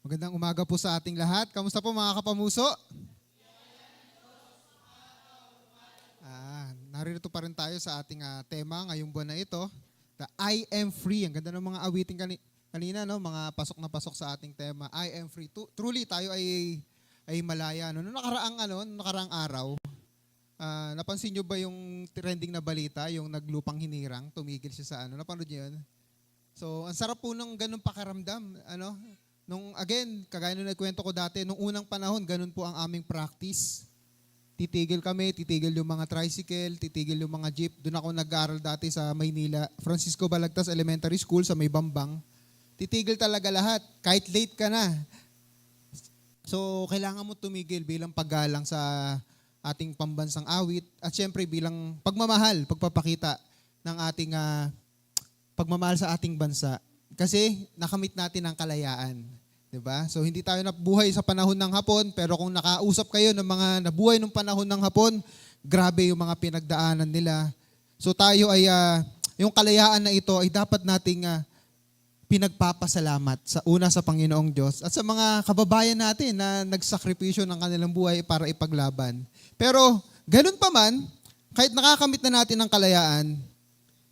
Magandang umaga po sa ating lahat. Kamusta po mga kapamuso? Narito pa rin tayo sa ating tema ngayong buwan na ito, the I am free. Ang ganda ng mga awiting kanina, no? Mga pasok na pasok sa ating tema. I am free. Truly tayo ay malaya. No? Noong nakaraang araw, napansin nyo ba yung trending na balita, yung naglupang hinirang, tumigil siya sa napanood nyo yun? So, ang sarap po ng ganun pakaramdam, kagaya nung nagkwento ko dati, nung unang panahon, ganun po ang aming practice. Titigil kami, titigil yung mga tricycle, titigil yung mga jeep. Doon ako nag-aaral dati sa Maynila, Francisco Balagtas Elementary School sa May Bambang. Titigil talaga lahat, kahit late ka na. So, kailangan mo tumigil bilang paggalang sa ating pambansang awit at syempre bilang pagmamahal, pagpapakita ng ating pagmamahal sa ating bansa. Kasi nakamit natin ang kalayaan. Diba? So hindi tayo nabuhay sa panahon ng Hapon, pero kung nakausap kayo ng mga nabuhay ng panahon ng Hapon, grabe yung mga pinagdaanan nila. So tayo ay, yung kalayaan na ito ay dapat nating pinagpapasalamat sa Panginoong Diyos at sa mga kababayan natin na nagsakripisyo ng kanilang buhay para ipaglaban. Pero ganun pa man, kahit nakakamit na natin ang kalayaan,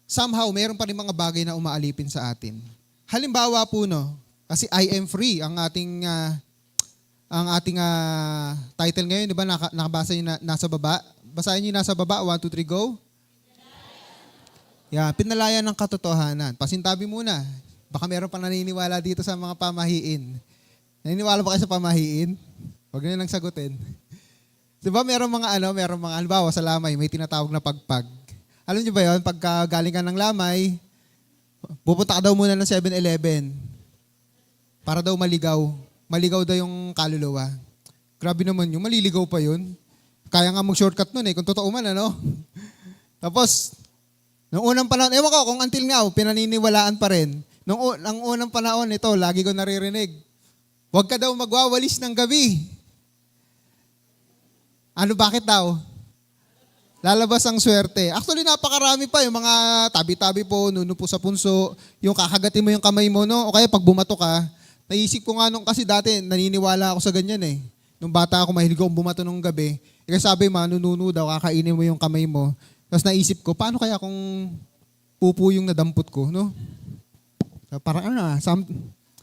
somehow mayroon pa rin mga bagay na umaalipin sa atin. Halimbawa po, kasi I am free ang ating title ngayon, di ba? Nakabasa niyo nasa baba. Basahin niyo nasa baba. 1, 2, 3, go. Yeah, pinalaya ng katotohanan. Pasintabi muna. Baka meron pa naniniwala dito sa mga pamahiin. Naniniwala ba kayo sa pamahiin? Huwag niyo nang sagutin. Di ba meron mga halimbawa sa lamay, may tinatawag na pagpag. Alam niyo ba yun? Pagka galing ka ng lamay, pupunta ka daw muna ng 7-Eleven. Para daw maligaw. Maligaw daw yung kaluluwa. Grabe naman yun. Maliligaw pa yun. Kaya nga mag-shortcut nun kung totoo man, Tapos, nung unang panahon, ewan ko kung until now, pinaniniwalaan pa rin. Nung unang panahon, ito, lagi ko naririnig. Huwag ka daw magwawalis ng gabi. Bakit daw? Lalabas ang swerte. Actually, napakarami pa. Yung mga tabi-tabi po, nuno po sa punso, yung kakagatin mo yung kamay mo, O kaya pag bumato ka, naisip ko nga kasi dati, naniniwala ako sa ganyan Nung bata ako, mahilig akong bumato nung gabi. Kasi sabi, manununo daw, kakainin mo yung kamay mo. Tapos naisip ko, paano kaya kung pupo yung nadampot ko, Parang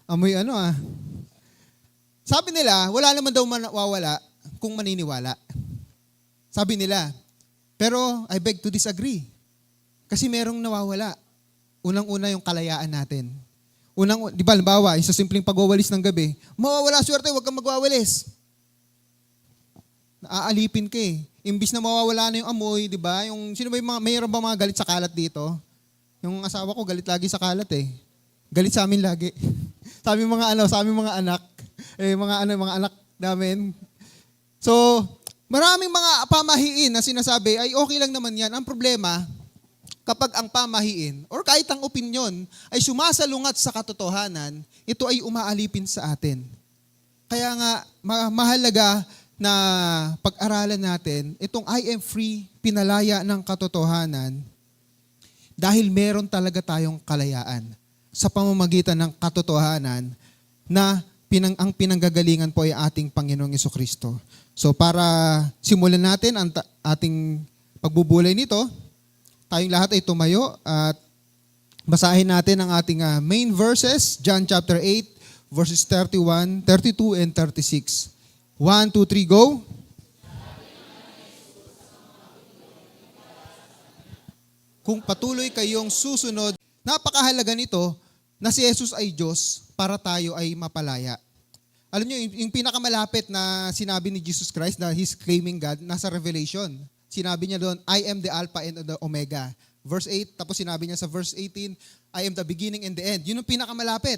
amoy Sabi nila, wala naman daw mawawala kung maniniwala. Sabi nila, pero I beg to disagree. Kasi merong nawawala. Unang-una yung kalayaan natin. Di ba, halimbawa, sa simpleng pagwawalis ng gabi, mawawala swerte, huwag kang magwawalis. Naaalipin ka Imbis na mawawala na yung amoy, di ba? Sino ba mayroon ba mga galit sa kalat dito? Yung asawa ko, galit lagi sa kalat Galit sa amin lagi. sa aming mga anak. Mga anak namin. So, maraming mga pamahiin na sinasabi, ay okay lang naman yan. Ang problema, kapag ang pamahiin or kahit ang opinyon ay sumasalungat sa katotohanan, ito ay umaalipin sa atin. Kaya nga, mahalaga na pag-aralan natin itong I am free, pinalaya ng katotohanan dahil meron talaga tayong kalayaan sa pamamagitan ng katotohanan na ang pinanggagalingan po ay ating Panginoong Jesucristo. So para simulan natin ang ating pagbubulay nito, tayong lahat ay tumayo at basahin natin ang ating main verses, John chapter 8, verses 31, 32, and 36. 1, 2, 3, go! Kung patuloy kayong susunod, napakahalaga nito na si Jesus ay Diyos para tayo ay mapalaya. Alam niyo, yung pinakamalapit na sinabi ni Jesus Christ na He's claiming God, nasa Revelation. Sinabi niya doon, I am the Alpha and the Omega. Verse 8, tapos sinabi niya sa verse 18, I am the beginning and the end. Yun ang pinakamalapit.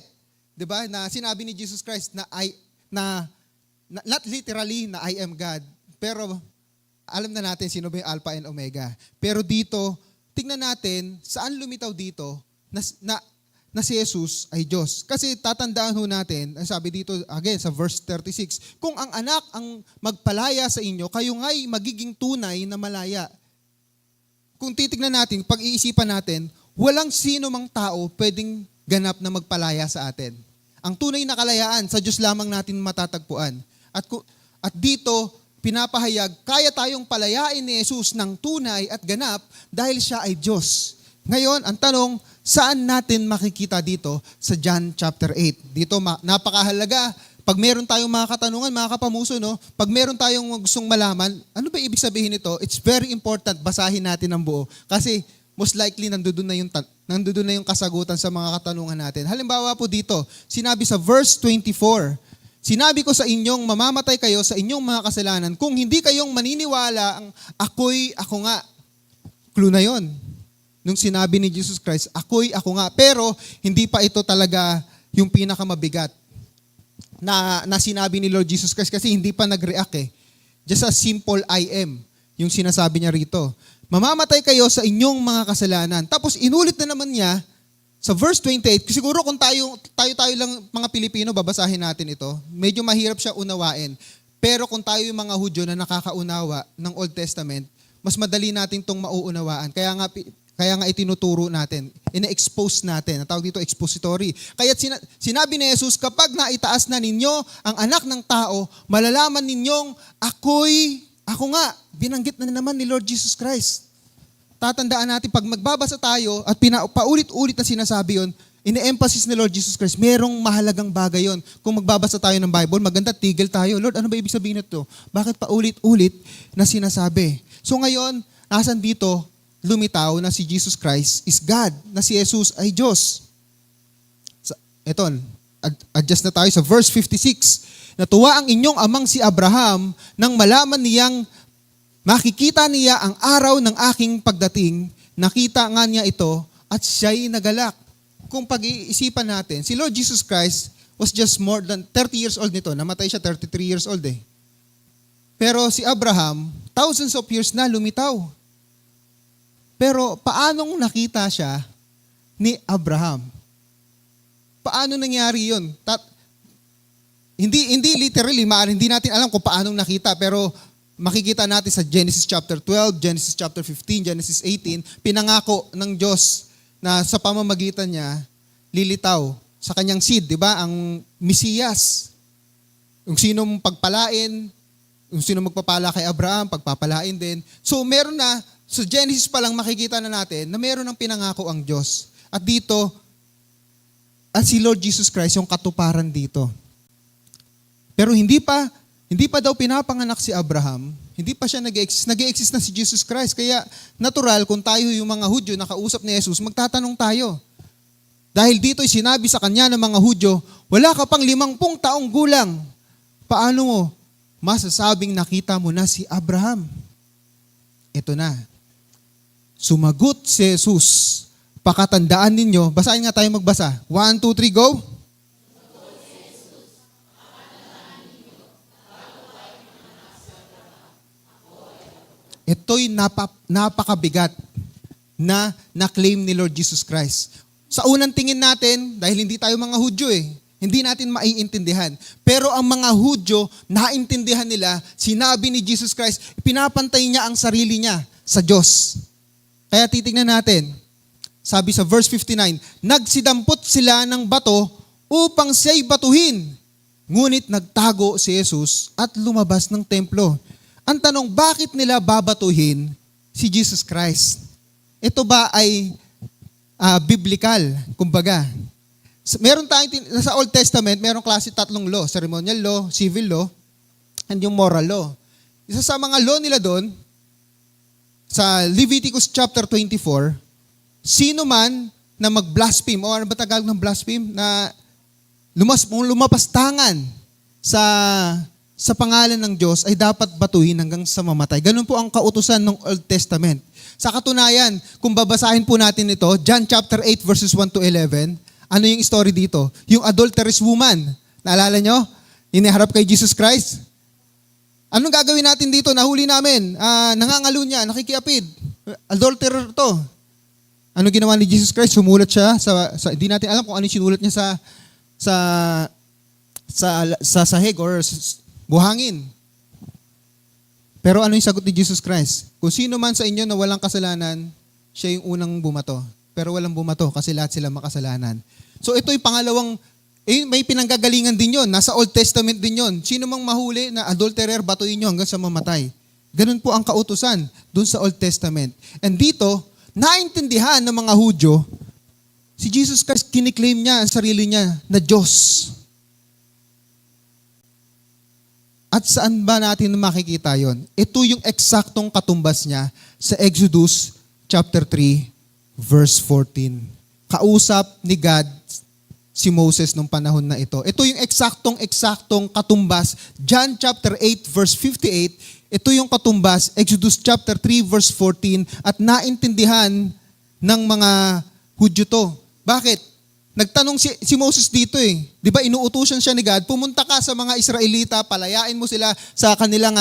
Diba? Na sinabi ni Jesus Christ not literally na I am God. Pero alam na natin sino ba yung Alpha and Omega. Pero dito, tingnan natin saan lumitaw dito na si Jesus ay Diyos. Kasi tatandaan natin, ang sabi dito again sa verse 36, kung ang anak ang magpalaya sa inyo, kayo nga'y magiging tunay na malaya. Kung titignan natin, pag-iisipan natin, walang sino mang tao pwedeng ganap na magpalaya sa atin. Ang tunay na kalayaan sa Diyos lamang natin matatagpuan. At dito, pinapahayag, kaya tayong palayain ni Jesus ng tunay at ganap dahil siya ay Diyos. Ngayon, ang tanong, saan natin makikita dito sa John chapter 8? Dito, napakahalaga. Pag meron tayong mga katanungan, mga kapamuso, no? Pag meron tayong gustong malaman, ano ba ibig sabihin nito? It's very important, basahin natin ang buo. Kasi most likely, nandoon na yung kasagutan sa mga katanungan natin. Halimbawa po dito, sinabi sa verse 24, sinabi ko sa inyong mamamatay kayo sa inyong mga kasalanan kung hindi kayong maniniwala ang ako nga. Clue na yon. Nung sinabi ni Jesus Christ, ako nga. Pero hindi pa ito talaga yung pinakamabigat na sinabi ni Lord Jesus Christ kasi hindi pa nag-react eh. Just a simple I am yung sinasabi niya rito. Mamamatay kayo sa inyong mga kasalanan. Tapos inulit na naman niya sa verse 28, siguro kung tayo lang mga Pilipino, babasahin natin ito. Medyo mahirap siya unawain. Pero kung tayo yung mga Hudyo na nakakaunawa ng Old Testament, mas madali natin itong mauunawaan. Kaya nga itinuturo natin, ina-expose natin. Ang tawag dito expository. Kaya sinabi ni Jesus, kapag naitaas na ninyo ang anak ng tao, malalaman ninyong ako nga. Binanggit na naman ni Lord Jesus Christ. Tatandaan natin, pag magbabasa tayo at paulit-ulit na sinasabi yon, ine-emphasis ni Lord Jesus Christ, merong mahalagang bagay yon. Kung magbabasa tayo ng Bible, maganda tigil tayo. Lord, ano ba ibig sabihin nito? Bakit paulit-ulit na sinasabi? So ngayon, nasan dito, lumitaw na si Jesus Christ is God, na si Jesus ay Diyos. Ito, adjust na tayo sa verse 56. Natuwa ang inyong amang si Abraham nang malaman niyang makikita niya ang araw ng aking pagdating, nakita nga niya ito at siya'y nagalak. Kung pag-iisipan natin, si Lord Jesus Christ was just more than 30 years old nito. Namatay siya 33 years old eh. Pero si Abraham, thousands of years na lumitaw. Pero paanong nakita siya ni Abraham? Paano nangyari yun? Hindi literally, hindi natin alam kung paanong nakita, pero makikita natin sa Genesis chapter 12, Genesis chapter 15, Genesis 18, pinangako ng Diyos na sa pamamagitan niya, lilitaw sa kanyang seed, di ba? Ang Mesiyas. Yung sinong pagpalain, yung sinong magpapala kay Abraham, pagpapalain din. So meron na, sa Genesis pa lang makikita na natin na meron ng pinangako ang Diyos. At dito, at si Lord Jesus Christ yung katuparan dito. Pero hindi pa daw pinapanganak si Abraham, hindi pa siya nag-exist. Nag-exist na si Jesus Christ. Kaya natural, kung tayo yung mga Hudyo nakausap ni Jesus, magtatanong tayo. Dahil dito'y sinabi sa kanya ng mga Hudyo, wala ka pang 50 taong gulang. Paano mo masasabing nakita mo na si Abraham? Ito na. Sumagot si Jesus, pakatandaan ninyo, basahin nga tayo magbasa. 1, 2, 3, go! Ito'y napakabigat na na-claim ni Lord Jesus Christ. Sa unang tingin natin, dahil hindi tayo mga Hudyo hindi natin maiintindihan. Pero ang mga Hudyo, naintindihan nila, sinabi ni Jesus Christ, pinapantay niya ang sarili niya sa Diyos. Kaya titignan natin, sabi sa verse 59, nagsidampot sila ng bato upang siya'y batuhin. Ngunit nagtago si Jesus at lumabas ng templo. Ang tanong, bakit nila babatuhin si Jesus Christ? Ito ba ay biblical? Kumbaga, meron tayong, sa Old Testament, merong klase 3 law, ceremonial law, civil law, and yung moral law. Isa sa mga law nila doon, sa Leviticus chapter 24, sino man na mag-blaspheme, o ano ba Tagalog ng blaspheme, na lumapastangan sa pangalan ng Diyos ay dapat batuhin hanggang sa mamatay. Ganun po ang kautusan ng Old Testament. Sa katunayan, kung babasahin po natin ito, John chapter 8 verses 1 to 11, ano yung story dito? Yung adulterous woman. Naalala nyo? Iniharap kay Jesus Christ. Anong gagawin natin dito? Nahuli namin. Nangangalo niya, nakikiapid. Adulterer to. Ano ginawa ni Jesus Christ? Sumulat siya hindi natin alam kung ano yung sinulat niya sa sahig or buhangin. Pero ano yung sagot ni Jesus Christ? Kung sino man sa inyo na walang kasalanan, siya yung unang bumato. Pero walang bumato kasi lahat sila makasalanan. So ito yung may pinanggagalingan din yon. Nasa Old Testament din yon. Sino mang mahuli na adulterer, batuin nyo hanggang sa mamatay. Ganun po ang kautusan dun sa Old Testament. And dito, naintindihan ng mga Hudyo, si Jesus Christ, kiniklaim niya ang sarili niya na Diyos. At saan ba natin makikita yon? Ito yung eksaktong katumbas niya sa Exodus chapter 3, verse 14. Kausap ni God si Moses nung panahon na ito. Ito yung eksaktong katumbas. John chapter 8, verse 58. Ito yung katumbas, Exodus chapter 3, verse 14. At naintindihan ng mga Hudyo to. Bakit? Nagtanong si Moses dito eh. Di ba inuutusan siya ni God, pumunta ka sa mga Israelita, palayain mo sila sa kanilang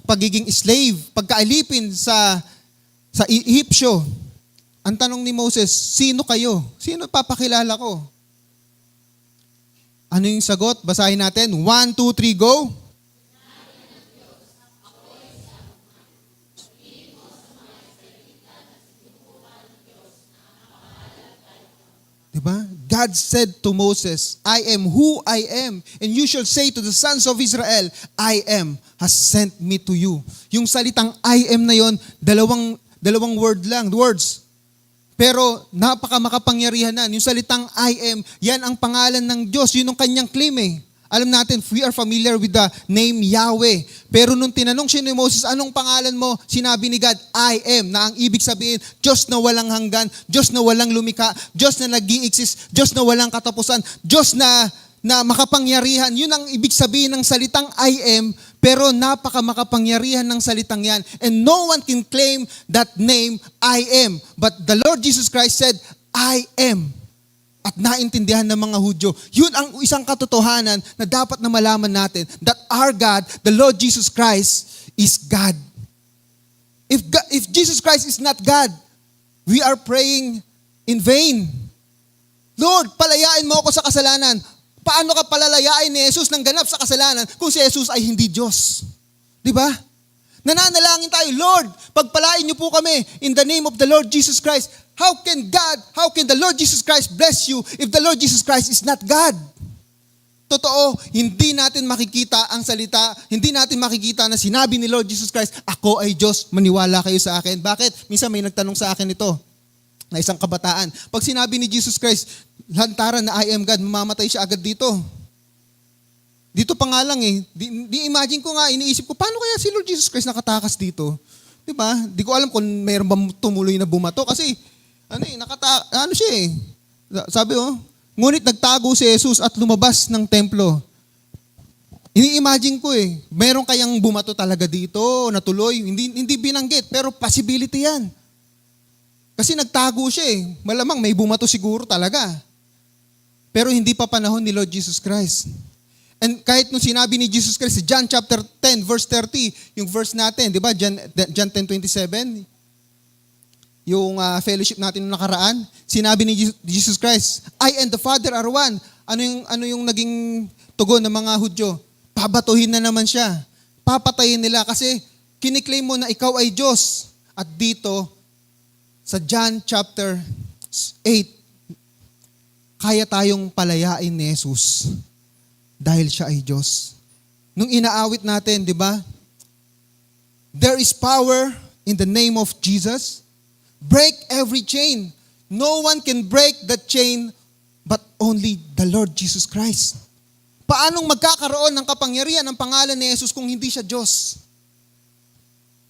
pagiging slave, pagkaalipin sa Ehipsyo. Ang tanong ni Moses, sino kayo? Sino papakilala ko? Ano yung sagot? Basahin natin. 1, 2, 3, go! Diba? God said to Moses, I am who I am, and you shall say to the sons of Israel, I am has sent me to you. Yung salitang I am na yon, dalawang words. Pero napaka-makapangyarihan na. Yung salitang I am, yan ang pangalan ng Diyos. Yun ang kanyang claim eh. Alam natin, we are familiar with the name Yahweh. Pero nung tinanong siya ni Moses, anong pangalan mo? Sinabi ni God, I am, na ang ibig sabihin, Diyos na walang hanggan, Diyos na walang lumika, Diyos na nag-i-exist, Diyos na walang katapusan, Diyos na makapangyarihan. Yun ang ibig sabihin ng salitang I am, pero napaka-makapangyarihan ng salitang yan. And no one can claim that name, I am. But the Lord Jesus Christ said, I am. At naintindihan ng mga Hudyo. Yun ang isang katotohanan na dapat na malaman natin, that our God, the Lord Jesus Christ, is God. If Jesus Christ is not God, we are praying in vain. Lord, palayain mo ako sa kasalanan. Paano ka palalayain ni Jesus ng ganap sa kasalanan kung si Jesus ay hindi Diyos? Di ba? Nananalangin tayo, Lord, pagpalain niyo po kami in the name of the Lord Jesus Christ. How can the Lord Jesus Christ bless you if the Lord Jesus Christ is not God? Totoo, hindi natin makikita ang salita, hindi natin makikita na sinabi ni Lord Jesus Christ, ako ay Diyos, maniwala kayo sa akin. Bakit? Minsan may nagtanong sa akin ito, na isang kabataan. Pag sinabi ni Jesus Christ, lantaran na I am God, mamamatay siya agad dito. Dito pa nga lang eh. Di imagine ko nga, iniisip ko, paano kaya si Lord Jesus Christ nakatakas dito? Diba? Di ko alam kung mayroon ba tumuloy na bumato kasi ano siya eh. Sabi ngunit nagtago si Jesus at lumabas ng templo. Ini-imagine ko eh, meron kayang bumato talaga dito, natuloy, hindi binanggit, pero possibility yan. Kasi nagtago siya eh. Malamang may bumato siguro talaga. Pero hindi pa panahon ni Lord Jesus Christ. And kahit nung sinabi ni Jesus Christ, John chapter 10, verse 30, yung verse natin, di ba? John 10:27, yung fellowship natin nung nakaraan, sinabi ni Jesus Christ, I and the Father are one. Ano yung naging tugon ng mga Hudyo? Pabatuhin na naman siya. Papatayin nila kasi kiniklaim mo na ikaw ay Diyos. At dito, sa John chapter 8, kaya tayong palayain ni Jesus dahil siya ay Diyos. Nung inaawit natin, di ba? There is power in the name of Jesus. Break every chain. No one can break that chain but only the Lord Jesus Christ. Paanong magkakaroon ng kapangyarihan ng pangalan ni Jesus kung hindi siya Diyos?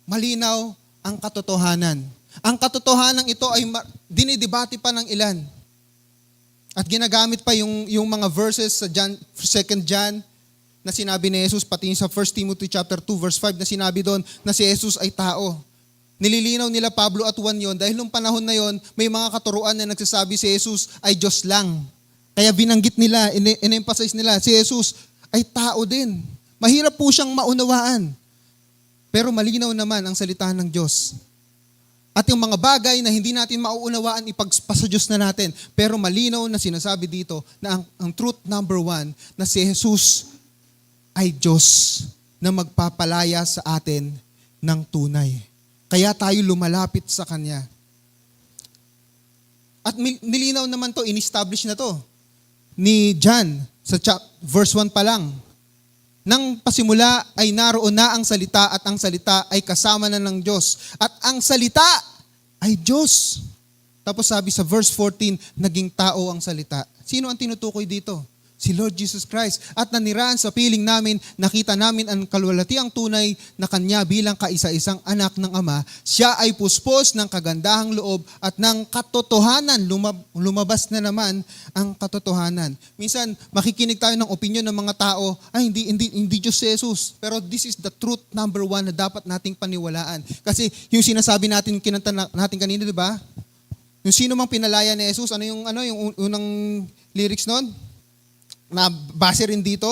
Malinaw ang katotohanan. Ang katotohanan ito ay dinidebate pa ng ilan. At ginagamit pa yung mga verses sa 2 John na sinabi ni Jesus, pati sa 1 Timothy chapter 2 verse 5 na sinabi doon na si Jesus ay tao. Nililinaw nila Pablo at Juan yon dahil nung panahon na yon may mga katuruan na nagsasabi si Jesus ay Diyos lang. Kaya binanggit nila, in-emphasize nila, si Jesus ay tao din. Mahirap po siyang maunawaan. Pero malinaw naman ang salita ng Diyos. At yung mga bagay na hindi natin mauunawaan, ipagpasa Diyos na natin. Pero malinaw na sinasabi dito na ang truth number 1, na si Jesus ay Diyos na magpapalaya sa atin ng tunay. Kaya tayo lumalapit sa Kanya. At nilinaw naman to, in-establish na to. ni John sa verse 1 pa lang. Nang pasimula ay naroon na ang salita at ang salita ay kasama na ng Diyos. At ang salita ay Diyos. Tapos sabi sa verse 14, naging tao ang salita. Sino ang tinutukoy dito? Si Lord Jesus Christ. At naniraan sa piling namin, nakita namin ang kalwalatiang tunay na Kanya bilang kaisa-isang anak ng Ama. Siya ay puspos ng kagandahang loob at ng katotohanan. Lumabas na naman ang katotohanan. Minsan, makikinig tayo ng opinion ng mga tao, ay hindi Diyos si Jesus. Pero this is the truth number 1 na dapat nating paniwalaan. Kasi yung sinasabi natin, kinanta natin kanina, di ba? Yung sino mang pinalaya ni Jesus, ano yung unang lyrics nun? Na base rin dito,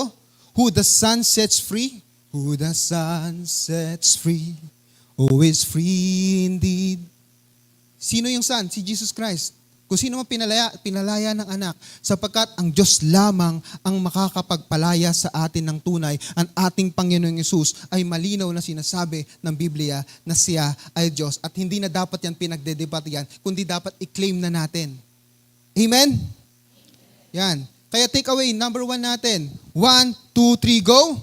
who the Son sets free, who the Son sets free, who is free indeed. Sino yung Son? Si Jesus Christ. Kung sino man pinalaya ng anak, sapagkat ang Diyos lamang ang makakapagpalaya sa atin ng tunay. Ang ating Panginoong Yesus ay malinaw na sinasabi ng Biblia na siya ay Diyos. At hindi na dapat yan pinagdedebate yan, kundi dapat i-claim na natin. Amen? Yan. Kaya take away, number 1 natin. 1, 2, 3, go!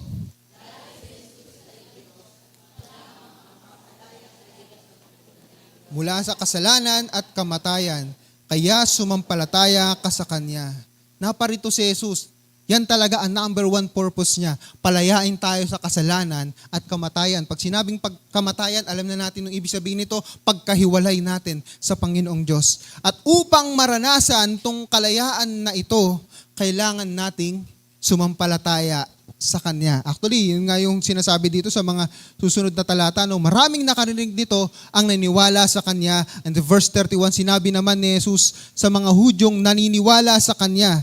Mula sa kasalanan at kamatayan, kaya sumampalataya ka sa Kanya. Naparito si Jesus. Yan talaga ang number 1 purpose niya. Palayain tayo sa kasalanan at kamatayan. Pag sinabing pagkamatayan, alam na natin yung ibig sabihin nito, pagkahiwalay natin sa Panginoong Diyos. At upang maranasan tong kalayaan na ito, kailangan nating sumampalataya sa Kanya. Actually, yun nga yung sinasabi dito sa mga susunod na talata. No? Maraming nakarinig dito ang naniniwala sa Kanya. And the verse 31, sinabi naman ni Jesus sa mga Hudyong naniniwala sa Kanya.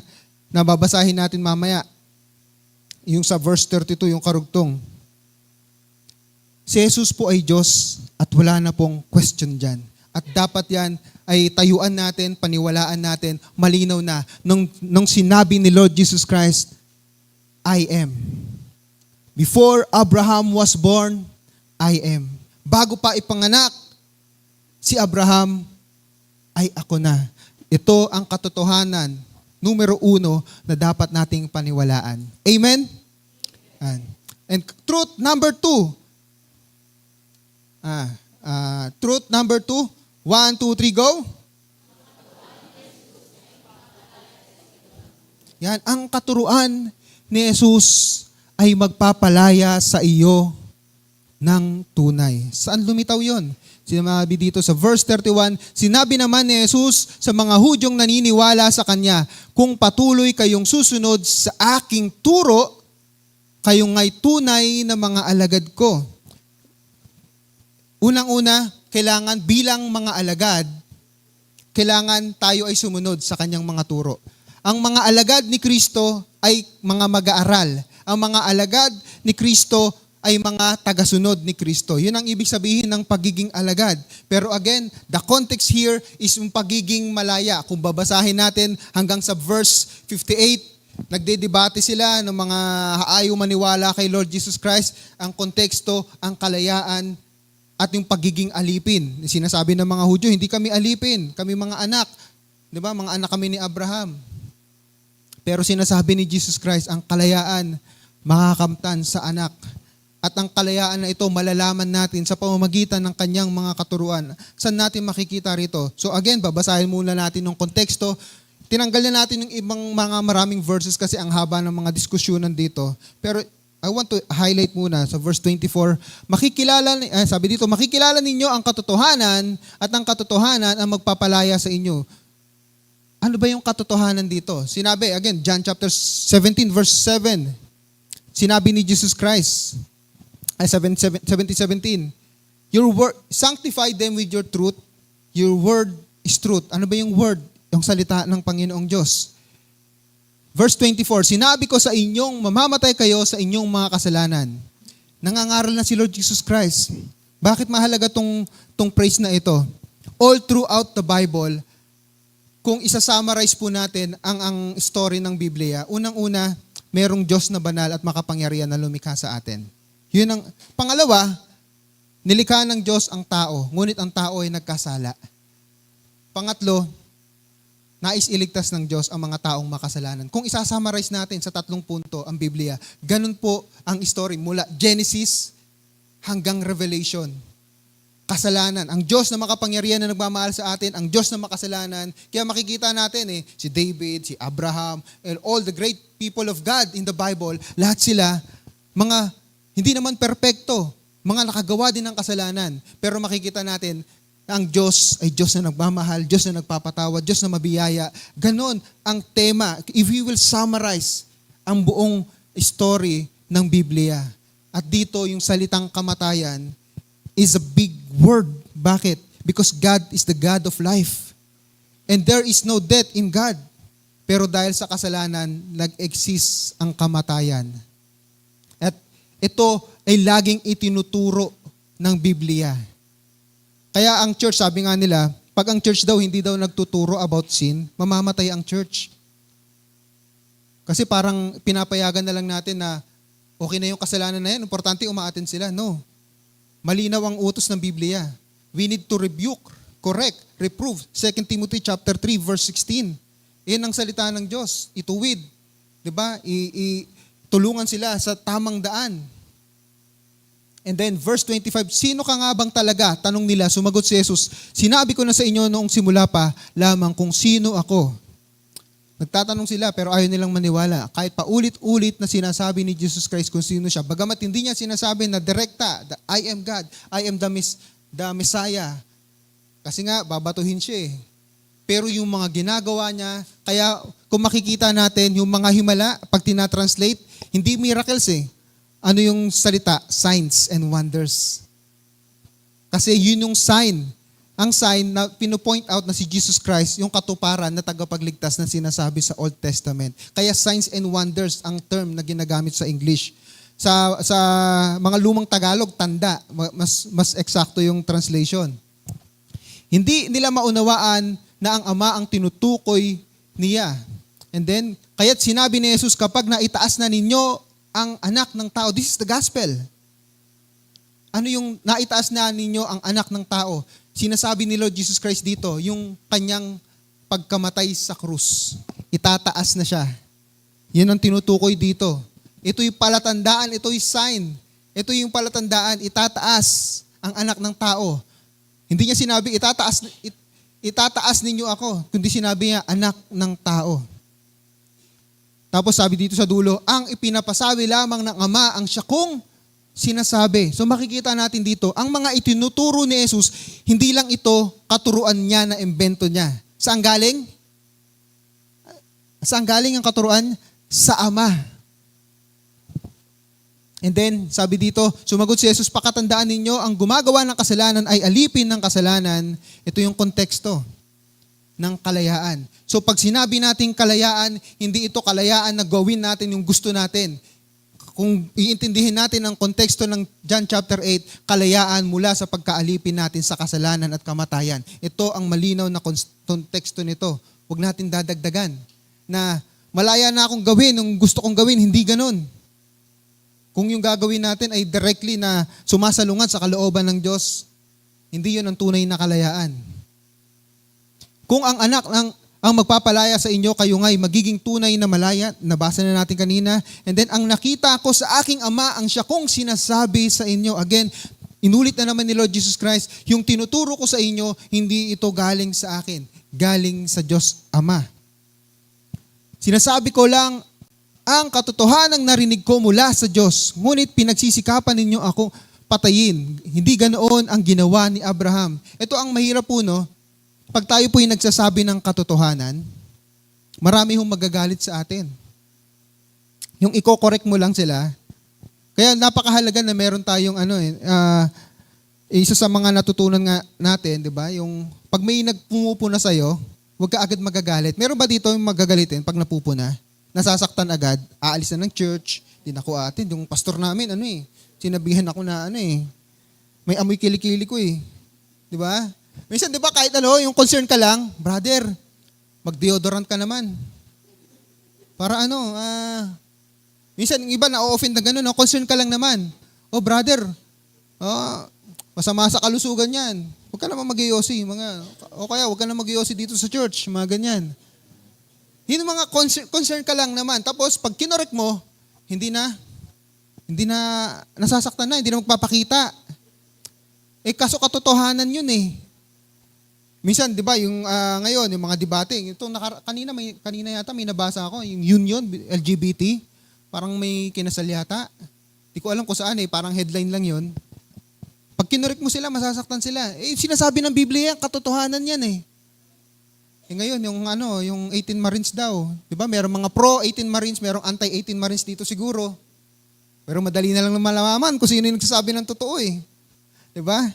Nababasahin natin mamaya. Yung sa verse 32, yung karugtong. Si Jesus po ay Diyos at wala na pong question dyan. At dapat yan ay tayuan natin, paniwalaan natin, malinaw na. Nung sinabi ni Lord Jesus Christ, I am. Before Abraham was born, I am. Bago pa ipanganak si Abraham, ay ako na. Ito ang katotohanan, numero 1, na dapat nating paniwalaan. Amen? And truth number 2. Truth number 2. 1, 2, 3, go. Yan, ang katuruan ni Jesus ay magpapalaya sa iyo ng tunay. Saan lumitaw yon? Sinabi dito sa verse 31, sinabi naman ni Jesus sa mga Hudyong naniniwala sa Kanya, kung patuloy kayong susunod sa aking turo, kayong ay tunay na mga alagad ko. Unang-una, kailangan bilang mga alagad, kailangan tayo ay sumunod sa Kanyang mga turo. Ang mga alagad ni Kristo ay mga mag-aaral. Ang mga alagad ni Kristo ay mga tagasunod ni Kristo. Yun ang ibig sabihin ng pagiging alagad. Pero again, the context here is yung pagiging malaya. Kung babasahin natin hanggang sa verse 58, nagdedebate sila ng mga ayaw maniwala kay Lord Jesus Christ. Ang konteksto, ang kalayaan, at yung pagiging alipin. Sinasabi ng mga Hudyo, hindi kami alipin, kami mga anak. Di ba? Mga anak kami ni Abraham. Pero sinasabi ni Jesus Christ, ang kalayaan makakamtan sa anak. At ang kalayaan na ito, malalaman natin sa pamamagitan ng Kanyang mga katuruan. Saan natin makikita rito? So again, babasahin muna natin ng konteksto. Tinanggal na natin yung ibang mga maraming verses kasi ang haba ng mga diskusyonan dito. Pero I want to highlight muna sa verse 24. Sabi dito, makikilala ninyo ang katotohanan at ang katotohanan ang magpapalaya sa inyo. Ano ba yung katotohanan dito? Sinabi, again, John chapter 17, verse 7. Sinabi ni Jesus Christ, 17, your word, sanctify them with your truth. Your word is truth. Ano ba yung word? Yung salita ng Panginoong Diyos. Verse 24, sinabi ko sa inyong mamamatay kayo sa inyong mga kasalanan. Nangangaral na si Lord Jesus Christ. Bakit mahalaga tong praise na ito? All throughout the Bible, kung isa-summarize po natin ang story ng Biblia, unang-una, merong Diyos na banal at makapangyarihan na lumikha sa atin. Yun ang pangalawa, nilikha ng Diyos ang tao, ngunit ang tao ay nagkasala. Pangatlo, nais iligtas ng Diyos ang mga taong makasalanan. Kung isasummarize natin sa 3 punto ang Biblia, ganun po ang story mula Genesis hanggang Revelation. Kasalanan. Ang Diyos na makapangyarihan na nagmamahal sa atin, ang Diyos na makasalanan. Kaya makikita natin si David, si Abraham, and all the great people of God in the Bible, lahat sila, mga hindi naman perpekto, mga nakagawa din ng kasalanan. Pero makikita natin, ang Diyos ay Diyos na nagmamahal, Diyos na nagpapatawad, Diyos na mabiyaya. Ganon ang tema. If we will summarize ang buong story ng Biblia. At dito yung salitang kamatayan is a big word. Bakit? Because God is the God of life. And there is no death in God. Pero dahil sa kasalanan, nag-exist ang kamatayan. At ito ay laging itinuturo ng Biblia. Kaya ang church, sabi nga nila, pag ang church daw hindi daw nagtuturo about sin, mamamatay ang church. Kasi parang pinapayagan na lang natin na okay na yung kasalanan na yan, importante umaattend sila. No. Malinaw ang utos ng Biblia. We need to rebuke, correct, reprove. 2 Timothy chapter 3 verse 16. Yan ang salita ng Diyos. Ituwid. 'Di ba? Tulungan sila sa tamang daan. And then verse 25, sino ka nga bang talaga? Tanong nila, sumagot si Jesus, sinabi ko na sa inyo noong simula pa lamang kung sino ako. Nagtatanong sila pero ayaw nilang maniwala. Kahit paulit-ulit na sinasabi ni Jesus Christ kung sino siya. Bagamat hindi niya sinasabi na direkta, I am God, I am the Messiah. Kasi nga, babatuhin siya eh. Pero yung mga ginagawa niya, kaya kung makikita natin, yung mga himala, pag tinatranslate, hindi miracles eh. Ano yung salita? Signs and wonders. Kasi yun yung sign. Ang sign na pinopoint out na si Jesus Christ, yung katuparan na tagapagligtas na sinasabi sa Old Testament. Kaya signs and wonders ang term na ginagamit sa English. Sa mga lumang Tagalog, tanda. Mas eksakto yung translation. Hindi nila maunawaan na ang Ama ang tinutukoy niya. And then, kaya't sinabi ni Jesus, kapag naitaas na ninyo ang anak ng tao, this is the gospel. Ano yung naitaas na ninyo ang anak ng tao? Sinasabi ni Lord Jesus Christ dito, yung kanyang pagkamatay sa krus. Itataas na siya. Yan ang tinutukoy dito. Ito yung palatandaan, ito yung sign. Ito yung palatandaan, itataas ang anak ng tao. Hindi niya sinabi, itataas ninyo ako. Kundi sinabi niya, anak ng tao. Tapos sabi dito sa dulo, ang ipinapasabi lamang ng Ama ang siya kong sinasabi. So makikita natin dito, ang mga itinuturo ni Jesus, hindi lang ito katuruan niya na imbento niya. Saan galing? Saan galing ang katuruan? Sa Ama. And then, sabi dito, sumagot si Jesus, pakatandaan ninyo, ang gumagawa ng kasalanan ay alipin ng kasalanan. Ito yung konteksto ng kalayaan. So pag sinabi nating kalayaan, hindi ito kalayaan na gawin natin yung gusto natin. Kung iintindihin natin ang konteksto ng John chapter 8, kalayaan mula sa pagkaalipin natin sa kasalanan at kamatayan. Ito ang malinaw na konteksto nito. Huwag natin dadagdagan na malaya na akong gawin, yung gusto kong gawin, hindi ganun. Kung yung gagawin natin ay directly na sumasalungat sa kalooban ng Diyos, hindi yun ang tunay na kalayaan. Kung ang anak ang magpapalaya sa inyo, kayo nga'y magiging tunay na malaya, nabasa na natin kanina. And then, ang nakita ko sa aking Ama, ang siya kong sinasabi sa inyo. Again, inulit na naman ni Lord Jesus Christ, yung tinuturo ko sa inyo, hindi ito galing sa akin, galing sa Diyos Ama. Sinasabi ko lang, ang katotohanang narinig ko mula sa Diyos, ngunit pinagsisikapan ninyo ako patayin. Hindi ganoon ang ginawa ni Abraham. Ito ang mahirap po, no? Pag tayo po yung nagsasabi ng katotohanan, marami hong magagalit sa atin. Yung i-correct mo lang sila. Kaya napakahalaga na meron tayong isa sa mga natutunan nga natin, di ba? Yung pag may nagpumupuna sa'yo, huwag ka agad magagalit. Meron ba dito yung magagalitin pag napupuna? Nasasaktan agad, aalis na ng church, di na ako atin. Yung pastor namin, sinabihan ako na may amoy kilikili ko eh. Di ba? Minsan, di ba, kahit yung concern ka lang, brother, mag-deodorant ka naman. Para minsan, yung iba na-offend na gano'n, concern ka lang naman. Oh, brother, masama sa kalusugan yan. Huwag ka naman mag-iossi. O kaya, huwag ka naman mag-iossi dito sa church, mga ganyan. Yung mga concern ka lang naman. Tapos pag kinorek mo, hindi na nasasaktan na, hindi na magpapakita. Kaso katotohanan yun eh. Minsan, 'di ba, yung ngayon yung mga debate, ito kanina yata may nabasa ako, yung union LGBT, parang may kinasal yata. Di ko alam kung saan parang headline lang 'yon. Pag kinorek mo sila, masasaktan sila. Sinasabi ng Biblia, katotohanan 'yan eh. Ngayon yung 18 Marines daw, 'di ba? Merong mga pro 18 Marines, merong anti 18 Marines dito siguro. Pero madali na lang malaman kung sino yung nagsasabi ng totoo eh. 'Di ba?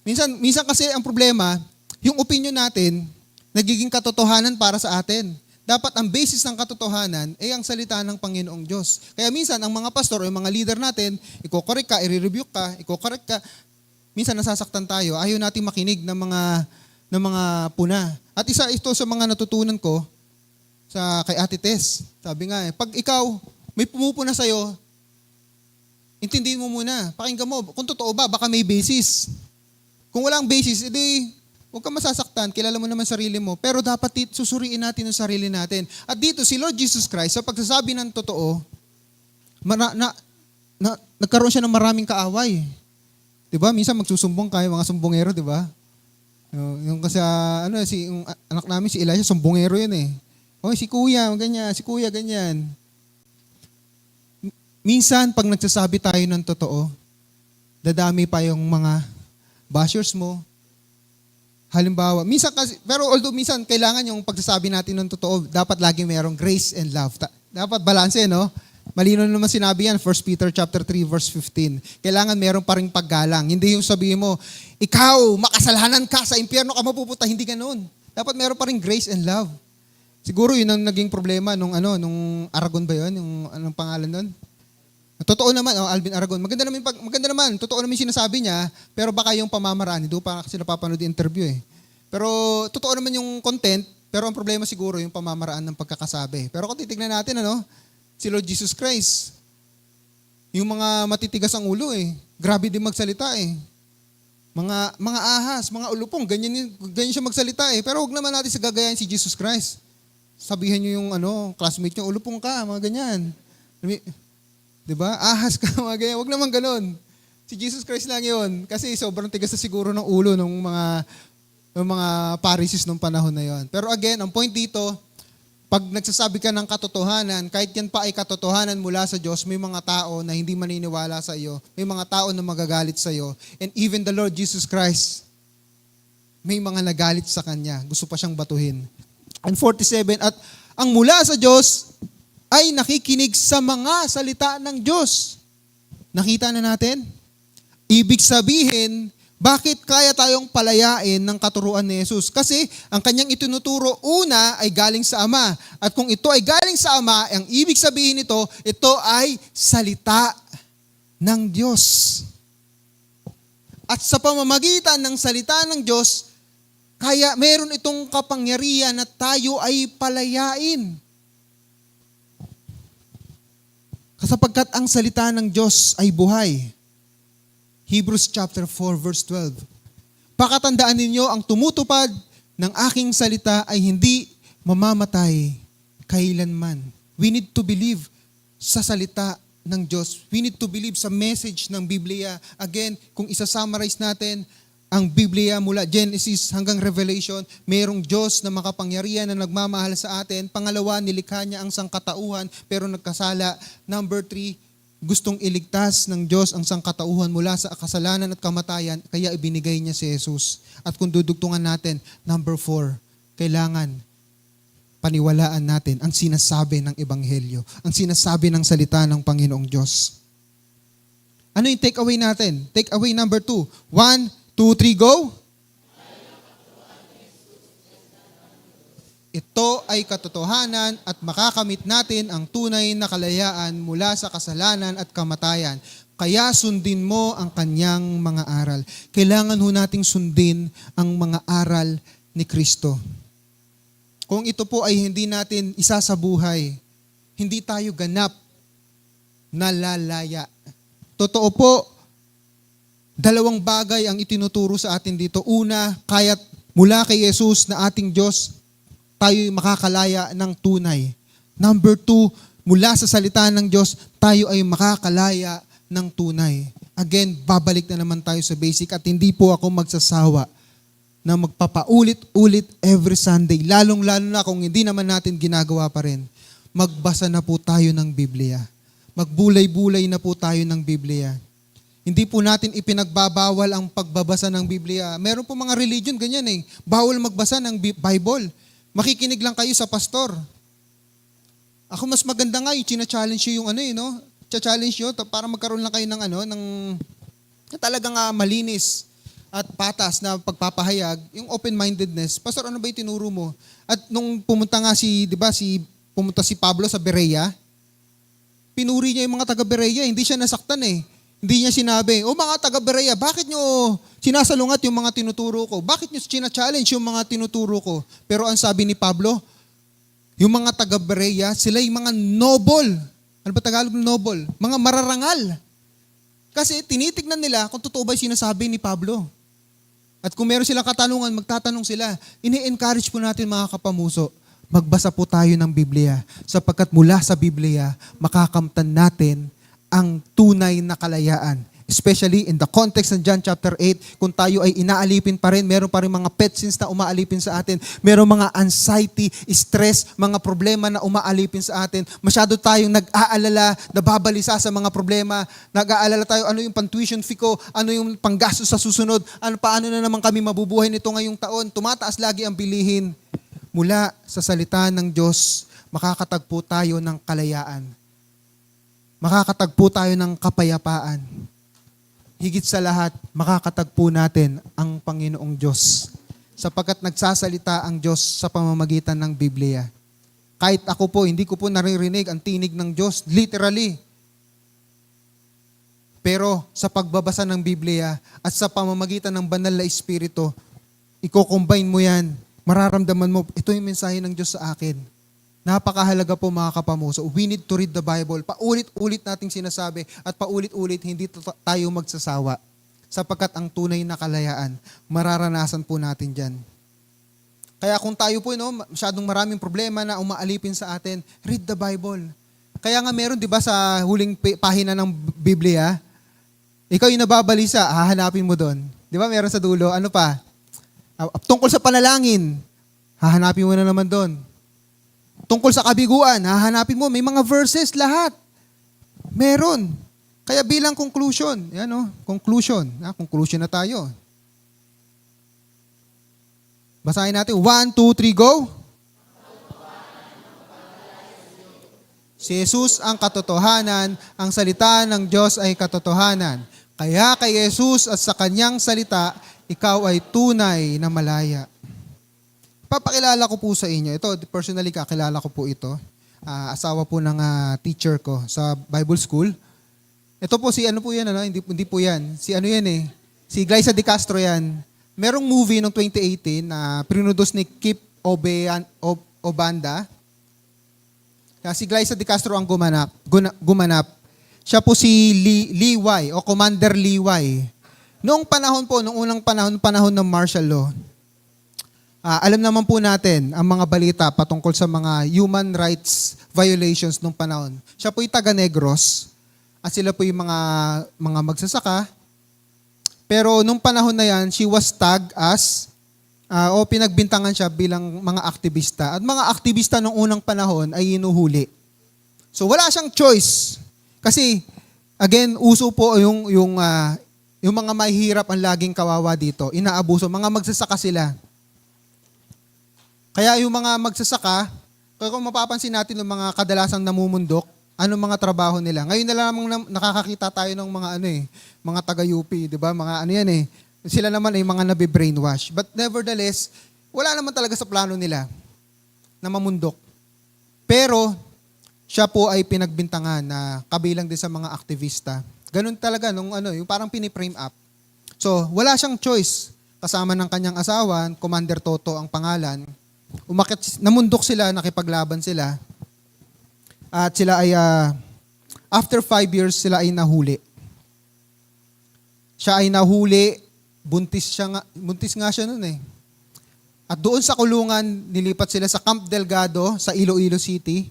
Minsan kasi ang problema, yung opinion natin, nagiging katotohanan para sa atin. Dapat ang basis ng katotohanan ay ang salita ng Panginoong Diyos. Kaya minsan, ang mga pastor o yung mga leader natin, iko-correct ka, i-rebuke ka, iko-correct ka. Minsan nasasaktan tayo, ayaw natin makinig ng mga puna. At isa ito sa mga natutunan ko kay Ate Tess. Sabi nga pag ikaw may pumupuna sa'yo, intindihin mo muna, pakinggan mo, kung totoo ba, baka may basis. Kung walang basis, edi huwag kang masasaktan, kilala mo naman sarili mo, pero dapat susuriin natin ang sarili natin. At dito, si Lord Jesus Christ, sa pagsasabi ng totoo, nagkaroon siya ng maraming kaaway. Diba? Minsan magsusumbong kayo, mga sumbongero, diba? Yung kasi, yung anak namin, si Elijah, sumbongero yun eh. Si kuya, ganyan, si kuya, ganyan. Minsan, pag nagsasabi tayo ng totoo, dadami pa yung mga bashers mo. Halimbawa, although minsan kailangan yung pagsasabi natin ng totoo, dapat lagi mayroong grace and love. Dapat balanse, no? Malino naman sinabi yan, 1 Peter chapter 3 verse 15. Kailangan mayroong pa ring paggalang. Hindi yung sabihin mo, ikaw, makasalanan ka, sa impyerno ka mapupunta. Hindi ganoon. Dapat mayroong pa ring grace and love. Siguro yun ang naging problema nung Aragon ba yun? Yung anong pangalan nun? Totoo naman, Alvin Aragon. Maganda naman, totoo naman yung sinasabi niya, pero baka yung pamamaraan, hindi pa kasi napapanood yung interview eh. Pero totoo naman yung content, pero ang problema siguro yung pamamaraan ng pagkakasabi. Pero kung titignan natin, si Lord Jesus Christ, yung mga matitigas ang ulo eh. Grabe din magsalita eh. Mga ahas, mga ulupong, ganyan siya magsalita eh. Pero huwag naman natin sa gagayahin si Jesus Christ. Sabihin niyo yung classmate niyo, ulupong ka, mga ganyan. Diba? Ahas ka, mga ganyan. Huwag naman ganun. Si Jesus Christ lang yun. Kasi sobrang tigas na siguro ng ulo ng mga Pharisees nung panahon na yon. Pero again, ang point dito, pag nagsasabi ka ng katotohanan, kahit yan pa ay katotohanan mula sa Diyos, may mga tao na hindi maniniwala sa iyo. May mga tao na magagalit sa iyo. And even the Lord Jesus Christ, may mga nagalit sa Kanya. Gusto pa siyang batuhin. And 47, at ang mula sa Diyos ay nakikinig sa mga salita ng Diyos. Nakita na natin? Ibig sabihin, bakit kaya tayong palayain ng katuruan ni Jesus? Kasi ang kanyang itinuturo, una ay galing sa Ama. At kung ito ay galing sa Ama, ang ibig sabihin nito, ito ay salita ng Diyos. At sa pamamagitan ng salita ng Diyos, kaya meron itong kapangyarihan na tayo ay palayain. Sapagkat ang salita ng Diyos ay buhay. Hebrews chapter 4 verse 12. Pakatandaan ninyo, ang tumutupad ng aking salita ay hindi mamamatay kailanman. We need to believe sa salita ng Diyos. We need to believe sa message ng Biblia. Again, kung isa-summarize natin, ang Biblia mula Genesis hanggang Revelation, mayroong Diyos na makapangyarihan na nagmamahal sa atin. Pangalawa, nilikha niya ang sangkatauhan pero nagkasala. Number 3, gustong iligtas ng Diyos ang sangkatauhan mula sa kasalanan at kamatayan, kaya ibinigay niya si Jesus. At kung dudugtungan natin, number 4, kailangan paniwalaan natin ang sinasabi ng Ebanghelyo, ang sinasabi ng salita ng Panginoong Diyos. Ano yung take away natin? Take away number 2. 1, 2, 3, go. Ito ay katotohanan at makakamit natin ang tunay na kalayaan mula sa kasalanan at kamatayan. Kaya sundin mo ang kanyang mga aral. Kailangan ho nating sundin ang mga aral ni Kristo. Kung ito po ay hindi natin isasabuhay, hindi tayo ganap na lalaya. Totoo po, dalawang bagay ang itinuturo sa atin dito. Una, kaya't mula kay Jesus na ating Diyos, tayo makakalaya ng tunay. Number 2, mula sa salita ng Diyos, tayo ay makakalaya ng tunay. Again, babalik na naman tayo sa basic at hindi po ako magsasawa na magpapaulit-ulit every Sunday, lalong-lalo na kung hindi naman natin ginagawa pa rin. Magbasa na po tayo ng Biblia. Magbulay-bulay na po tayo ng Biblia. Hindi po natin ipinagbabawal ang pagbabasa ng Biblia. Meron po mga religion, ganyan eh. Bawal magbasa ng Bible. Makikinig lang kayo sa pastor. Ako mas maganda nga yung china-challenge nyo yung challenge nyo para magkaroon lang kayo ng talagang malinis at patas na pagpapahayag, yung open-mindedness. Pastor, ano ba yung tinuro mo? At nung pumunta nga pumunta si Pablo sa Berea, pinuri niya yung mga taga-Berea, hindi siya nasaktan eh. Hindi niya sinabi, mga taga-Berea, bakit nyo sinasalungat yung mga tinuturo ko? Bakit nyo china-challenge yung mga tinuturo ko? Pero ang sabi ni Pablo, yung mga taga-Berea, sila yung mga noble. Ano ba Tagalog ng noble? Mga mararangal. Kasi tinitignan nila kung totoo ba yung sinasabi ni Pablo. At kung meron silang katanungan, magtatanong sila. Ini-encourage po natin mga kapamuso, magbasa po tayo ng Biblia. Sapagkat mula sa Biblia, makakamtan natin ang tunay na kalayaan. Especially in the context ng John chapter 8, kung tayo ay inaalipin pa rin, meron pa rin mga pet sins na umaalipin sa atin, meron mga anxiety, stress, mga problema na umaalipin sa atin. Masyado tayong nag-aalala, nababalisa sa mga problema, nag-aalala tayo, ano yung pang-tuition fee ko, ano yung panggastos sa susunod, paano na naman kami mabubuhay nito ngayong taon. Tumataas lagi ang bilihin. Mula sa salita ng Diyos, makakatagpo tayo ng kalayaan. Makakatagpo tayo ng kapayapaan. Higit sa lahat, makakatagpo natin ang Panginoong Diyos sapagkat nagsasalita ang Diyos sa pamamagitan ng Biblia. Kahit ako po, hindi ko po naririnig ang tinig ng Diyos, literally. Pero sa pagbabasa ng Biblia at sa pamamagitan ng banal na Espiritu, i-combine mo yan, mararamdaman mo, ito yung mensahe ng Diyos sa akin. Napakahalaga po mga kapamuso. We need to read the Bible. Paulit-ulit nating sinasabi at paulit-ulit hindi tayo magsasawa. Sapagkat ang tunay na kalayaan, mararanasan po natin dyan. Kaya kung tayo po, masyadong maraming problema na umaalipin sa atin, read the Bible. Kaya nga meron, di ba, sa huling pahina ng Biblia, ikaw yung nababalisa, hahanapin mo doon. Di ba, meron sa dulo, ano pa? Tungkol sa panalangin, hahanapin mo na naman doon. Tungkol sa kabiguan, hahanapin mo, may mga verses lahat. Meron. Kaya bilang conclusion, conclusion na tayo. Basahin natin, 1, 2, 3, go. Si Jesus ang katotohanan, ang salita ng Diyos ay katotohanan. Kaya kay Jesus at sa kanyang salita, ikaw ay tunay na malaya. Papakilala ko po sa inyo. Ito, personally, kakilala ko po ito. Asawa po ng teacher ko sa Bible School. Ito po, hindi po yan. Si Glyza De Castro yan. Merong movie noong 2018 na prinudos ni Kip Obanda. Si Glyza De Castro ang gumanap. Siya po si Lee Wai o Commander Lee Wai. Noong unang panahon ng martial law, alam naman po natin ang mga balita patungkol sa mga human rights violations nung panahon. Siya po yung taga-Negros at sila po yung mga magsasaka. Pero nung panahon na yan, she was tagged as, pinagbintangan siya bilang mga aktivista. At mga aktivista nung unang panahon ay inuhuli. So wala siyang choice. Kasi, again, uso po yung mga mahihirap ang laging kawawa dito. Inaabuso. Mga magsasaka sila. Kaya yung mga magsasaka, kung mapapansin natin yung mga kadalasang namumundok, anong mga trabaho nila. Ngayon na lamang nakakakita tayo ng mga taga-UP, di ba? Sila naman ay mga nabe-brainwash. But nevertheless, wala naman talaga sa plano nila na mamundok. Pero, siya po ay pinagbintangan na kabilang din sa mga aktivista. Ganun talaga, yung parang piniprame up. So, wala siyang choice. Kasama ng kanyang asawa, Commander Toto ang pangalan. Namundok sila, nakipaglaban sila. At sila ay, after 5 years, sila ay nahuli. Siya ay nahuli, buntis nga siya noon eh. At doon sa kulungan, nilipat sila sa Camp Delgado sa Iloilo City.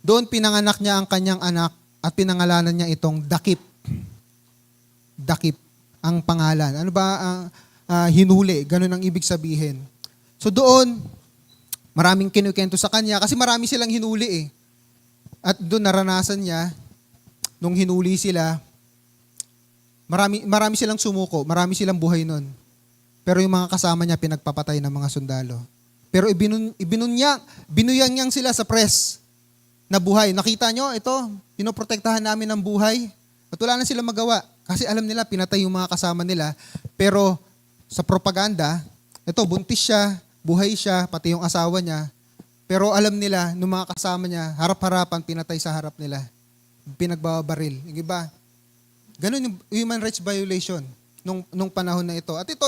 Doon pinanganak niya ang kanyang anak at pinangalanan niya itong Dakip. Dakip ang pangalan. Ano ba ang hinuli? Ganun ang ibig sabihin. So doon, maraming kinukwento sa kanya kasi marami silang hinuli eh. At doon naranasan niya, nung hinuli sila, marami silang sumuko, marami silang buhay nun. Pero yung mga kasama niya pinagpapatay ng mga sundalo. Pero binuyang sila sa press na buhay. Nakita nyo, ito, pinoprotektahan namin ng buhay. At wala na silang magawa. Kasi alam nila, pinatay yung mga kasama nila. Pero sa propaganda, ito, buntis siya, buhay siya, pati yung asawa niya. Pero alam nila, nung mga kasama niya, harap-harapan, pinatay sa harap nila. Pinagbabaril. Yung iba, ganun yung human rights violation nung panahon na ito. At ito,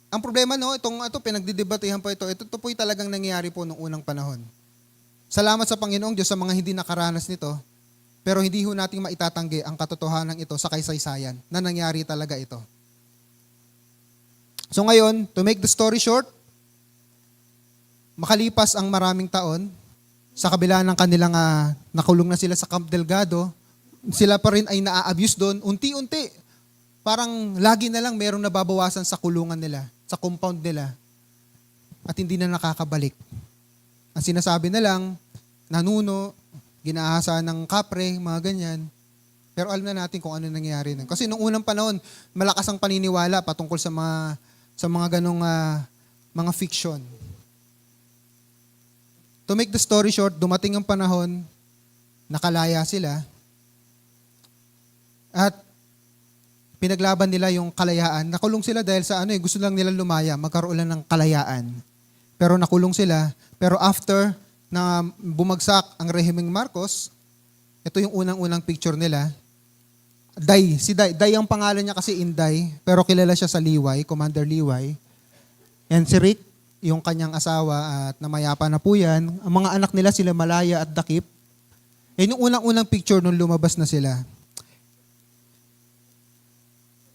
ang problema ito pinagdidebatehan po ito po talagang nangyayari po nung unang panahon. Salamat sa Panginoong Diyos sa mga hindi nakaranas nito, pero hindi ho nating maitatanggi ang katotohanan ito sa kaysaysayan na nangyari talaga ito. So ngayon, to make the story short, makalipas ang maraming taon, sa kabila ng kanilang nakulong na sila sa Camp Delgado, sila pa rin ay naa-abuse doon, unti-unti. Parang lagi na lang merong nababawasan sa kulungan nila, sa compound nila, at hindi na nakakabalik. Ang sinasabi na lang, nanuno, ginaasa ng kapre, mga ganyan. Pero alam na natin kung ano nangyayari nun. Kasi nung unang panahon, malakas ang paniniwala patungkol sa mga ganong mga fiction. To make the story short, dumating ang panahon, nakalaya sila, at pinaglaban nila yung kalayaan. Nakulong sila dahil sa gusto lang nila lumaya, magkaroon lang ng kalayaan. Pero nakulong sila. Pero after na bumagsak ang rehimeng Marcos, ito yung unang-unang picture nila. Si Day ang pangalan niya kasi Inday, pero kilala siya sa Liway, Commander Liway. And si Rick, yung kanyang asawa, at namayapa na po yan. Ang mga anak nila sila Malaya at Dakip. Yan yung unang-unang picture nung lumabas na sila.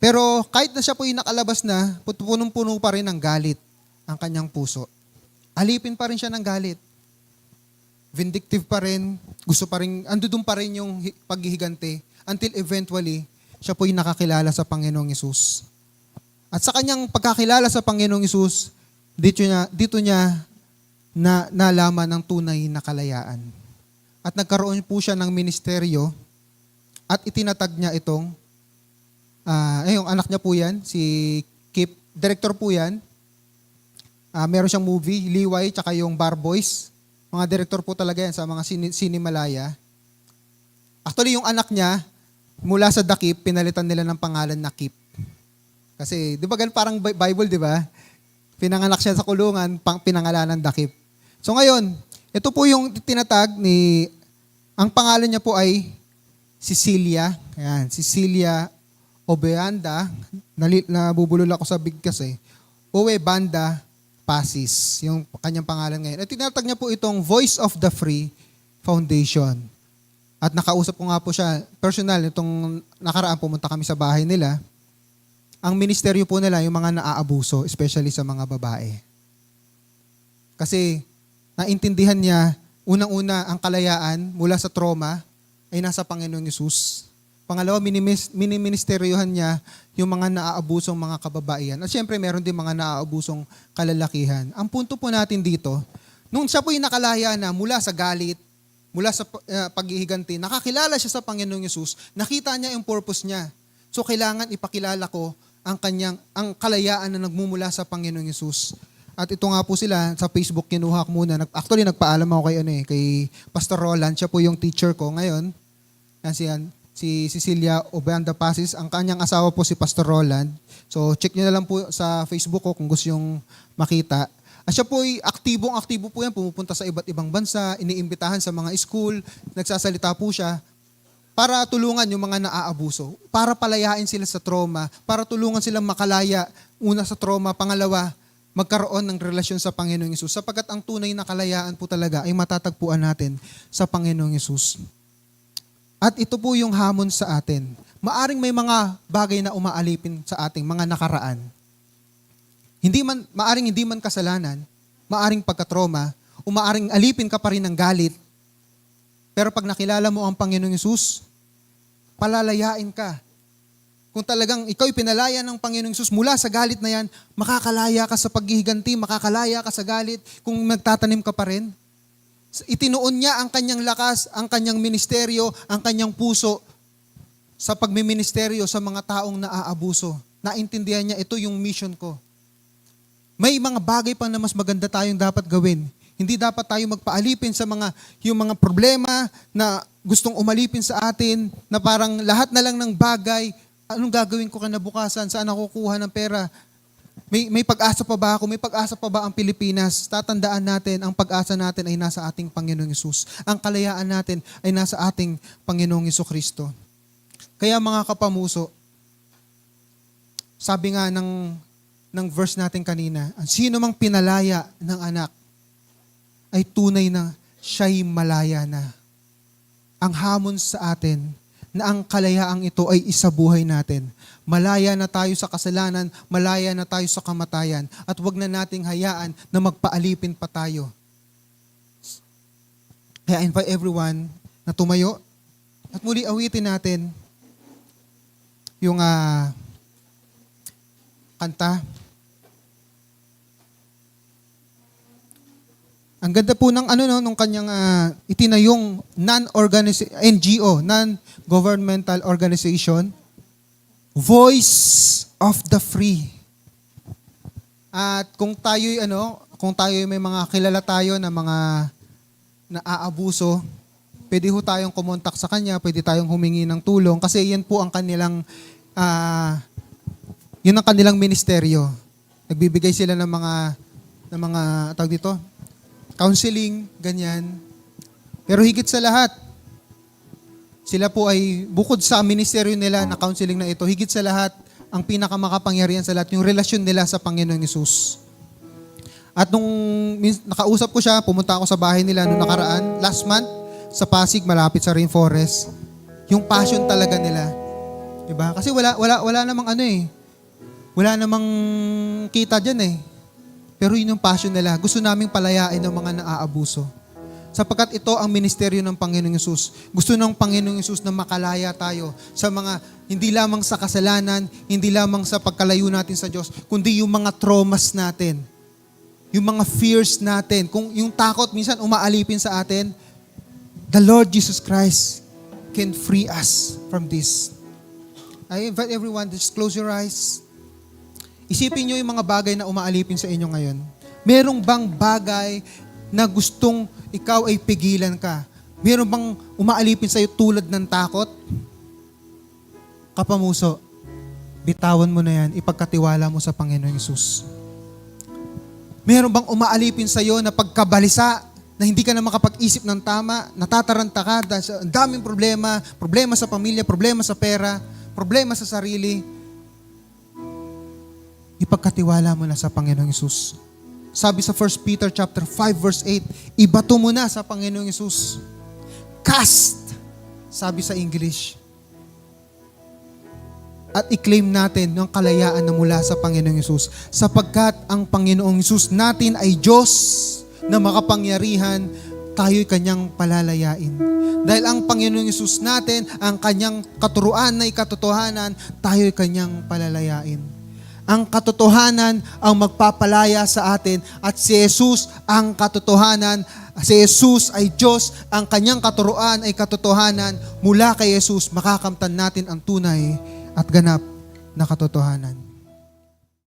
Pero kahit na siya po yung nakalabas na, punong-puno pa rin ng galit ang kanyang puso. Alipin pa rin siya ng galit. Vindictive pa rin, gusto pa rin, andun pa rin yung paghihigante until eventually, siya po yung nakakilala sa Panginoong Hesus. At sa kanyang pagkakilala sa Panginoong Hesus, dito niya nalaman ng tunay na kalayaan. At nagkaroon po siya ng ministeryo at itinatag niya itong yung anak niya po yan, si Kip, director po yan. Meron siyang movie, Liway, tsaka yung Bar Boys. Mga director po talaga yan sa mga Sinimalaya. Actually, yung anak niya, mula sa Dakip, pinalitan nila ng pangalan na Kip. Kasi, di ba parang Bible, di ba? Pinanganak siya sa kulungan, pinangalanan Dakip. So ngayon, ito po yung tinatag ang pangalan niya po ay Cecilia. Ayan, Cecilia Obeanda, nabubulol ako sa bigkas Oebanda Pasis, yung kanyang pangalan ngayon. At tinatag niya po itong Voice of the Free Foundation. At nakausap ko nga po siya, personal, itong nakaraan pumunta kami sa bahay nila. Ang ministeryo po nila, yung mga naaabuso, especially sa mga babae. Kasi naintindihan niya, unang-una, ang kalayaan mula sa trauma ay nasa Panginoong Hesus. Pangalawa, miniministeryohan niya yung mga naaabusong mga kababaihan. At syempre, meron din mga naaabusong kalalakihan. Ang punto po natin dito, nung siya po yung nakalaya na mula sa galit, mula sa paghihiganti, nakakilala siya sa Panginoong Hesus, nakita niya yung purpose niya. So, kailangan ipakilala ko ang kalayaan na nagmumula sa Panginoong Hesus. At ito nga po sila, sa Facebook, kinuha ko muna. Actually, nagpaalam ako kay Pastor Roland. Siya po yung teacher ko ngayon. Si Cecilia Obeanda Pasis. Ang kanyang asawa po si Pastor Roland. So, check nyo na lang po sa Facebook ko kung gusto yung makita. At siya po ay aktibo po yan. Pumupunta sa iba't ibang bansa, iniimbitahan sa mga school, nagsasalita po siya para tulungan yung mga naaabuso, para palayain sila sa trauma, para tulungan silang makalaya, una sa trauma, pangalawa, magkaroon ng relasyon sa Panginoong Hesus. Sapagkat ang tunay na kalayaan po talaga ay matatagpuan natin sa Panginoong Hesus. At ito po yung hamon sa atin. Maaring may mga bagay na umaalipin sa ating mga nakaraan. maaring hindi man kasalanan, maaring pagkatroma, o maaring alipin ka pa rin ng galit, pero pag nakilala mo ang Panginoong Hesus, palalayain ka. Kung talagang ikaw pinalaya ng Panginoong Hesus mula sa galit na yan, makakalaya ka sa paghihiganti, makakalaya ka sa galit kung magtatanim ka pa rin. Itinuon niya ang kanyang lakas, ang kanyang ministeryo, ang kanyang puso sa pagmiministeryo sa mga taong naaabuso. Naintindihan niya, ito yung mission ko. May mga bagay pa na mas maganda tayong dapat gawin. Hindi dapat tayo magpaalipin sa yung mga problema na gustong umalipin sa atin, na parang lahat na lang ng bagay, anong gagawin ko kinabukasan, saan ako kukuha ng pera, may pag-asa pa ba ako, may pag-asa pa ba ang Pilipinas? Tatandaan natin, ang pag-asa natin ay nasa ating Panginoong Hesus. Ang kalayaan natin ay nasa ating Panginoong Hesukristo. Kaya mga kapamuso, sabi nga ng verse natin kanina, ang sino mang pinalaya ng anak ay tunay na siya'y malaya na. Ang hamon sa atin na ang kalayaang ito ay isabuhay natin. Malaya na tayo sa kasalanan, malaya na tayo sa kamatayan, at huwag na nating hayaan na magpaalipin pa tayo. Kaya I invite everyone na tumayo at muli awitin natin yung kanta. Ang ganda po ng nung kanyang itinayong NGO, non-governmental organization, Voice of the Free. At kung tayo'y may mga kilala tayo na mga naaabuso, pwede ho tayong kumontak sa kanya, pwede tayong humingi ng tulong kasi yan po ang kanilang yun ang kanilang ministeryo. Nagbibigay sila ng mga tawag dito, counseling, ganyan. Pero higit sa lahat, sila po ay, bukod sa ministeryo nila na counseling na ito, higit sa lahat, ang pinakamakapangyarihan sa lahat, yung relasyon nila sa Panginoong Hesus. At nung nakausap ko siya, pumunta ako sa bahay nila nung nakaraan, last month, sa Pasig, malapit sa Rainforest, yung passion talaga nila. Diba? Kasi wala namang wala namang kita dyan eh. Pero yun yung passion nila. Gusto naming palayain ng mga naaabuso. Sapagkat ito ang ministeryo ng Panginoong Hesus. Gusto ng Panginoong Hesus na makalaya tayo sa mga, hindi lamang sa kasalanan, hindi lamang sa pagkalayo natin sa Diyos, kundi yung mga traumas natin. Yung mga fears natin. Kung yung takot minsan umaalipin sa atin, the Lord Jesus Christ can free us from this. I invite everyone to just close your eyes. Isipin nyo yung mga bagay na umaalipin sa inyo ngayon. Merong bang bagay na gustong ikaw ay pigilan ka? Merong bang umaalipin sa iyo tulad ng takot? Kapamuso, bitawan mo na yan, ipagkatiwala mo sa Panginoong Hesus. Meron bang umaalipin sa iyo na pagkabalisa, na hindi ka na makapag-isip ng tama, natataranta ka dahil sa daming problema sa pamilya, problema sa pera, problema sa sarili? Ipagkatiwala mo na sa Panginoong Hesus. Sabi sa 1 Peter chapter 5 verse 8, ibato mo na sa Panginoong Hesus. Cast, sabi sa English. At i-claim natin yung kalayaan na mula sa Panginoong Hesus. Sapagkat ang Panginoong Hesus natin ay Diyos na makapangyarihan, tayo'y kanyang palalayain. Dahil ang Panginoong Hesus natin, ang kanyang katuruan na ikatotohanan, tayo'y kanyang palalayain. Ang katotohanan ang magpapalaya sa atin at si Jesus ang katotohanan. Si Jesus ay Diyos, ang kanyang katuruan ay katotohanan. Mula kay Jesus, makakamtan natin ang tunay at ganap na katotohanan.